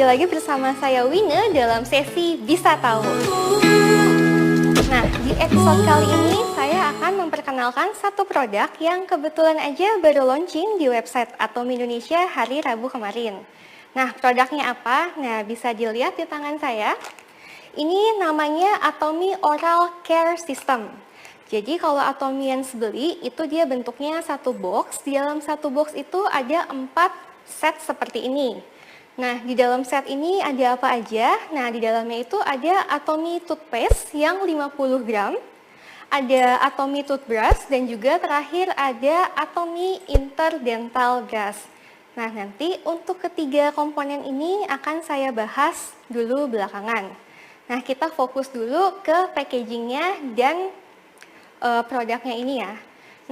lagi bersama saya Wina dalam sesi Bisa Tahu. Nah, di episode kali ini saya akan memperkenalkan satu produk yang kebetulan aja baru launching di website Atomi Indonesia hari Rabu kemarin. Nah, produknya apa? Nah, bisa dilihat di tangan saya. Ini namanya Atomi Oral Care System. Jadi kalau Atomians beli, itu dia bentuknya satu box. Di dalam satu box itu ada 4 set seperti ini. Nah, di dalam set ini ada apa aja? Nah, di dalamnya itu ada Atomi Toothpaste yang 50 gram, ada Atomi Toothbrush, dan juga terakhir ada Atomi Interdental Brush. Nah, nanti untuk ketiga komponen ini akan saya bahas dulu belakangan. Nah, kita fokus dulu ke packagingnya dan produknya ini ya.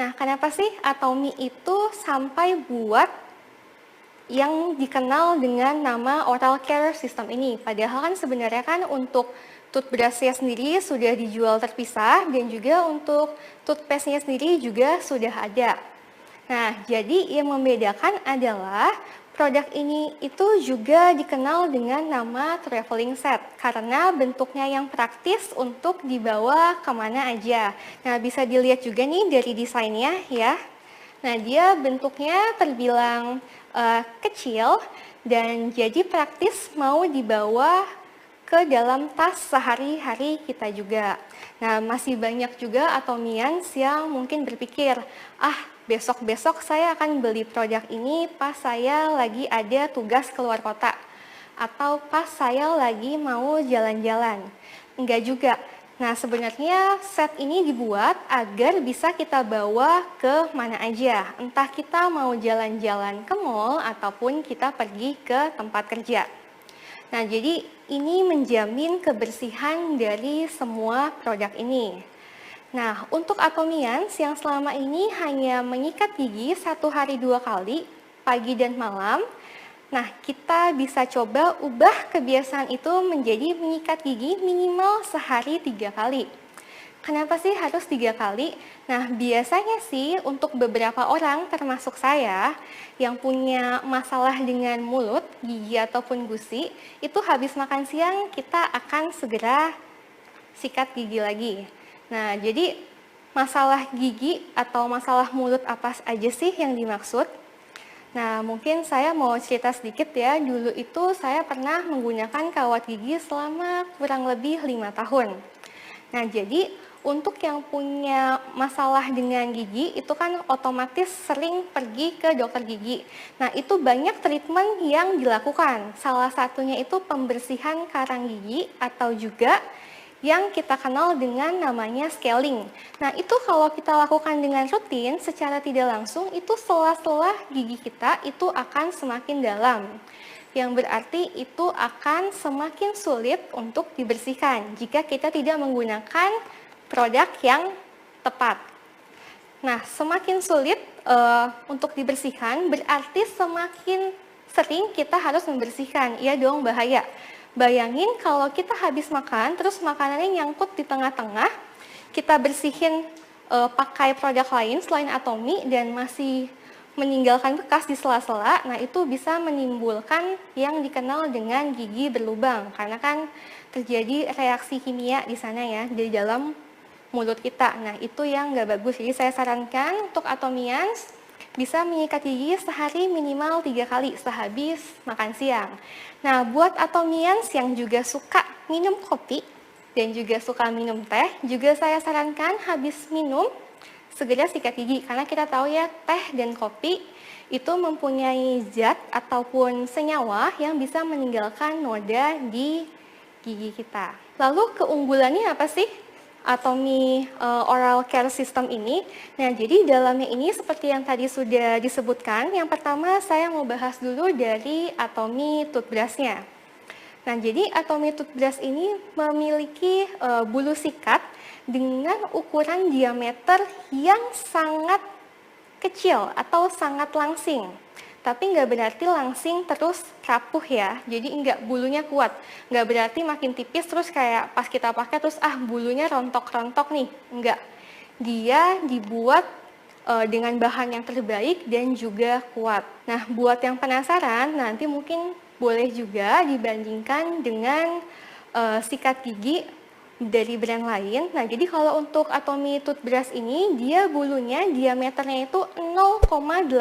Nah, kenapa sih Atomi itu sampai buat yang dikenal dengan nama Oral Care System ini? Padahal kan sebenarnya kan untuk toothbrushnya sendiri sudah dijual terpisah dan juga untuk toothpaste-nya sendiri juga sudah ada. Nah, jadi yang membedakan adalah produk ini itu juga dikenal dengan nama traveling set karena bentuknya yang praktis untuk dibawa kemana aja. Nah, bisa dilihat juga nih dari desainnya ya. Nah, dia bentuknya terbilang kecil dan jadi praktis mau dibawa ke dalam tas sehari-hari kita juga. Nah, masih banyak juga Atomians yang mungkin berpikir, besok-besok saya akan beli produk ini pas saya lagi ada tugas keluar kota atau pas saya lagi mau jalan-jalan. Enggak juga. Nah, sebenarnya set ini dibuat agar bisa kita bawa ke mana aja. Entah kita mau jalan-jalan ke mall ataupun kita pergi ke tempat kerja. Nah, jadi ini menjamin kebersihan dari semua produk ini. Nah, untuk Atomians yang selama ini hanya menyikat gigi 1 hari 2 kali, pagi dan malam, nah, kita bisa coba ubah kebiasaan itu menjadi menyikat gigi minimal sehari 3 kali. Kenapa sih harus 3 kali? Nah, biasanya sih untuk beberapa orang termasuk saya yang punya masalah dengan mulut, gigi ataupun gusi, itu habis makan siang kita akan segera sikat gigi lagi. Nah, jadi masalah gigi atau masalah mulut apa aja sih yang dimaksud? Nah, mungkin saya mau cerita sedikit ya. Dulu itu saya pernah menggunakan kawat gigi selama kurang lebih 5 tahun. Nah, jadi untuk yang punya masalah dengan gigi itu kan otomatis sering pergi ke dokter gigi. Nah, itu banyak treatment yang dilakukan. Salah satunya itu pembersihan karang gigi atau juga yang kita kenal dengan namanya scaling. Nah, itu kalau kita lakukan dengan rutin secara tidak langsung, itu sela-sela gigi kita itu akan semakin dalam. Yang berarti itu akan semakin sulit untuk dibersihkan jika kita tidak menggunakan produk yang tepat. Nah, semakin sulit untuk dibersihkan berarti semakin sering kita harus membersihkan. Iya dong, bahaya. Bayangin kalau kita habis makan, terus makanannya nyangkut di tengah-tengah, kita bersihin pakai produk lain selain Atomi dan masih meninggalkan bekas di sela-sela, nah itu bisa menimbulkan yang dikenal dengan gigi berlubang, karena kan terjadi reaksi kimia di sana ya, di dalam mulut kita. Nah, itu yang nggak bagus. Jadi saya sarankan untuk Atomians bisa menyikat gigi sehari minimal 3 kali sehabis makan siang. Nah, buat Atomians yang juga suka minum kopi dan juga suka minum teh, juga saya sarankan habis minum segera sikat gigi. Karena kita tahu ya, teh dan kopi itu mempunyai zat ataupun senyawa yang bisa meninggalkan noda di gigi kita. Lalu keunggulannya apa sih Atomi Oral Care System ini? Nah, jadi dalamnya ini seperti yang tadi sudah disebutkan. Yang pertama saya mau bahas dulu dari Atomi Toothbrush-nya. Nah, jadi Atomi Toothbrush ini memiliki bulu sikat dengan ukuran diameter yang sangat kecil atau sangat langsing. Tapi nggak berarti langsing terus rapuh ya, jadi nggak bulunya kuat. Nggak berarti makin tipis terus kayak pas kita pakai terus bulunya rontok-rontok nih, nggak. Dia dibuat dengan bahan yang terbaik dan juga kuat. Nah, buat yang penasaran, nanti mungkin Boleh juga dibandingkan dengan sikat gigi dari brand lain. Nah, jadi kalau untuk Atomy toothbrush ini, dia bulunya diameternya itu 0,18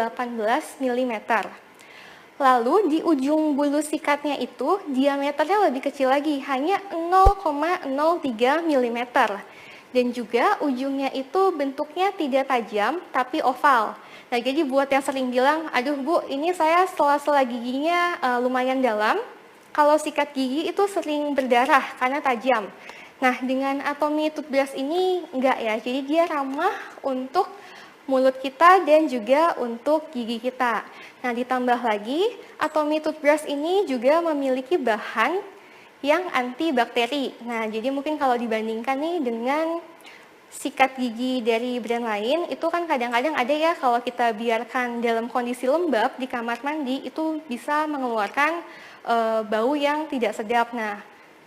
mm. Lalu di ujung bulu sikatnya itu diameternya lebih kecil lagi, hanya 0,03 mm. Dan juga ujungnya itu bentuknya tidak tajam, tapi oval. Nah, jadi buat yang sering bilang, aduh Bu, ini saya sela-sela giginya lumayan dalam, kalau sikat gigi itu sering berdarah karena tajam. Nah, dengan Atomy toothbrush ini enggak ya, jadi dia ramah untuk mulut kita dan juga untuk gigi kita. Nah, ditambah lagi, Atomy toothbrush ini juga memiliki bahan yang antibakteri. Nah, jadi mungkin kalau dibandingkan nih dengan sikat gigi dari brand lain, itu kan kadang-kadang ada ya kalau kita biarkan dalam kondisi lembab di kamar mandi, itu bisa mengeluarkan bau yang tidak sedap. Nah,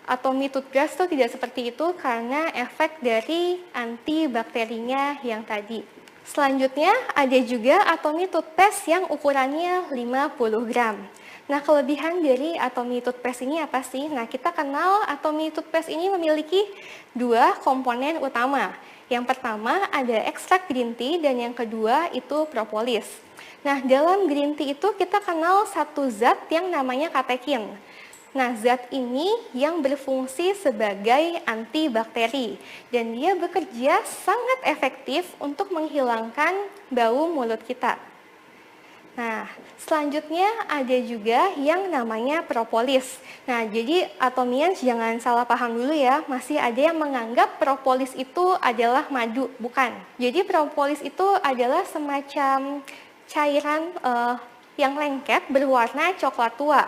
Atomy toothbrush itu tidak seperti itu karena efek dari antibakterinya yang tadi. Selanjutnya ada juga Atomy toothpaste yang ukurannya 50 gram. Nah, kelebihan dari Atomy toothpaste ini apa sih? Nah, kita kenal Atomy toothpaste ini memiliki dua komponen utama. Yang pertama ada ekstrak green tea dan yang kedua itu propolis. Nah, dalam green tea itu kita kenal satu zat yang namanya katekin. Nah, zat ini yang berfungsi sebagai antibakteri dan dia bekerja sangat efektif untuk menghilangkan bau mulut kita. Nah, selanjutnya ada juga yang namanya propolis. Nah, jadi Atomians jangan salah paham dulu ya, masih ada yang menganggap propolis itu adalah madu, bukan. Jadi propolis itu adalah semacam cairan yang lengket berwarna coklat tua.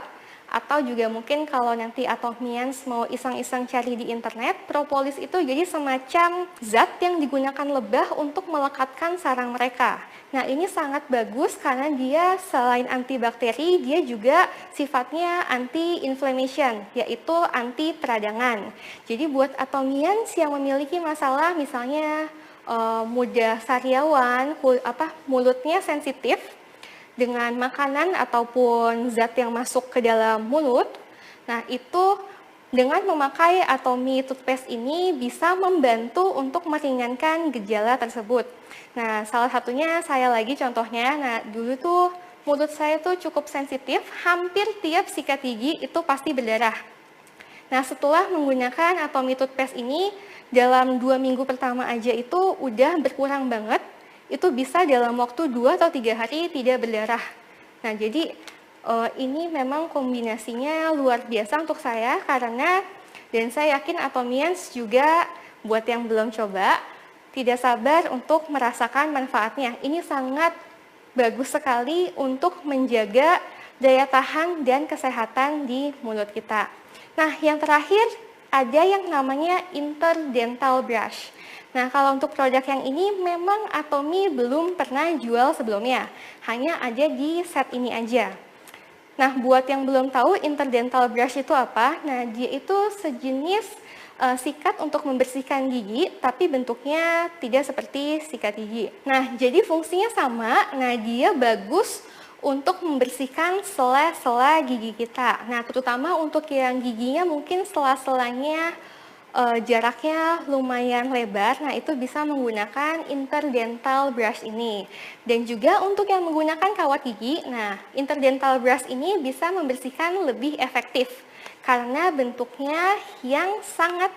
Atau juga mungkin kalau nanti Atomians mau iseng-iseng cari di internet, propolis itu jadi semacam zat yang digunakan lebah untuk melekatkan sarang mereka. Nah, ini sangat bagus karena dia selain antibakteri, dia juga sifatnya anti-inflammation, yaitu anti peradangan. Jadi buat Atomians yang memiliki masalah misalnya mudah sariawan, mulutnya sensitif dengan makanan ataupun zat yang masuk ke dalam mulut. Nah, itu dengan memakai Atomy toothpaste ini bisa membantu untuk meringankan gejala tersebut. Nah, salah satunya saya lagi contohnya, nah dulu tuh mulut saya tuh cukup sensitif, hampir tiap sikat gigi itu pasti berdarah. Nah, setelah menggunakan Atomy toothpaste ini, dalam 2 minggu pertama aja itu udah berkurang banget. Itu bisa dalam waktu 2 atau 3 hari tidak berdarah. Nah, jadi ini memang kombinasinya luar biasa untuk saya karena, dan saya yakin Atomians juga buat yang belum coba, tidak sabar untuk merasakan manfaatnya. Ini sangat bagus sekali untuk menjaga daya tahan dan kesehatan di mulut kita. Nah, yang terakhir ada yang namanya interdental brush. Nah, kalau untuk produk yang ini memang Atomy belum pernah jual sebelumnya, hanya ada di set ini aja. Nah, buat yang belum tahu interdental brush itu apa, nah dia itu sejenis sikat untuk membersihkan gigi, tapi bentuknya tidak seperti sikat gigi. Nah, jadi fungsinya sama, nah dia bagus untuk membersihkan sela-sela gigi kita. Nah, terutama untuk yang giginya mungkin sela-selanya jaraknya lumayan lebar, nah itu bisa menggunakan interdental brush ini. Dan juga untuk yang menggunakan kawat gigi, nah interdental brush ini bisa membersihkan lebih efektif karena bentuknya yang sangat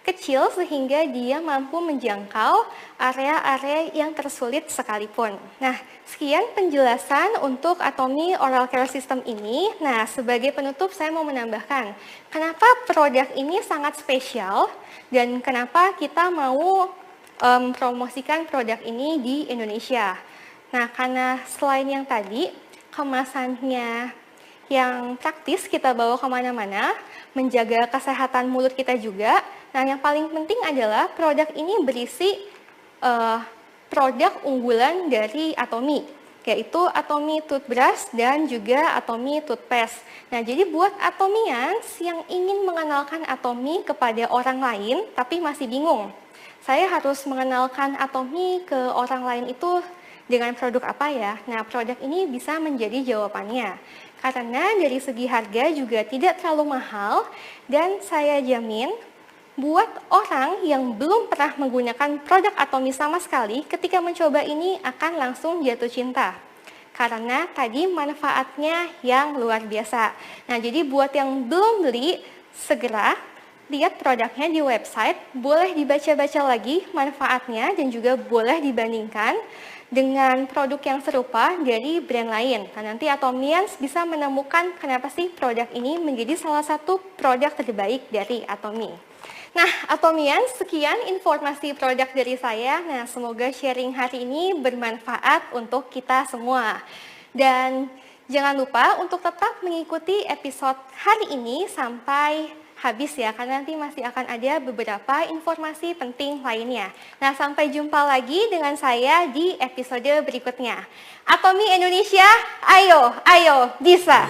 kecil sehingga dia mampu menjangkau area-area yang tersulit sekalipun. Nah, sekian penjelasan untuk Atomy Oral Care System ini. Nah, sebagai penutup saya mau menambahkan, kenapa produk ini sangat spesial dan kenapa kita mau promosikan produk ini di Indonesia. Nah, karena selain yang tadi, kemasannya yang praktis kita bawa kemana-mana, menjaga kesehatan mulut kita juga. Nah, yang paling penting adalah produk ini berisi produk unggulan dari Atomy, yaitu Atomy toothbrush dan juga Atomy toothpaste. Nah, jadi buat Atomians yang ingin mengenalkan Atomy kepada orang lain tapi masih bingung, saya harus mengenalkan Atomy ke orang lain itu dengan produk apa ya? Nah, produk ini bisa menjadi jawabannya. Karena dari segi harga juga tidak terlalu mahal dan saya jamin buat orang yang belum pernah menggunakan produk Atomy sama sekali, ketika mencoba ini akan langsung jatuh cinta. Karena tadi manfaatnya yang luar biasa. Nah, jadi buat yang belum beli, segera lihat produknya di website, boleh dibaca-baca lagi manfaatnya dan juga boleh dibandingkan dengan produk yang serupa dari brand lain. Nah, nanti Atomians bisa menemukan kenapa sih produk ini menjadi salah satu produk terbaik dari Atomy. Nah, Atomians, sekian informasi produk dari saya. Nah, semoga sharing hari ini bermanfaat untuk kita semua. Dan jangan lupa untuk tetap mengikuti episode hari ini sampai habis ya, karena nanti masih akan ada beberapa informasi penting lainnya. Nah, sampai jumpa lagi dengan saya di episode berikutnya. Atomy Indonesia, ayo, ayo, bisa!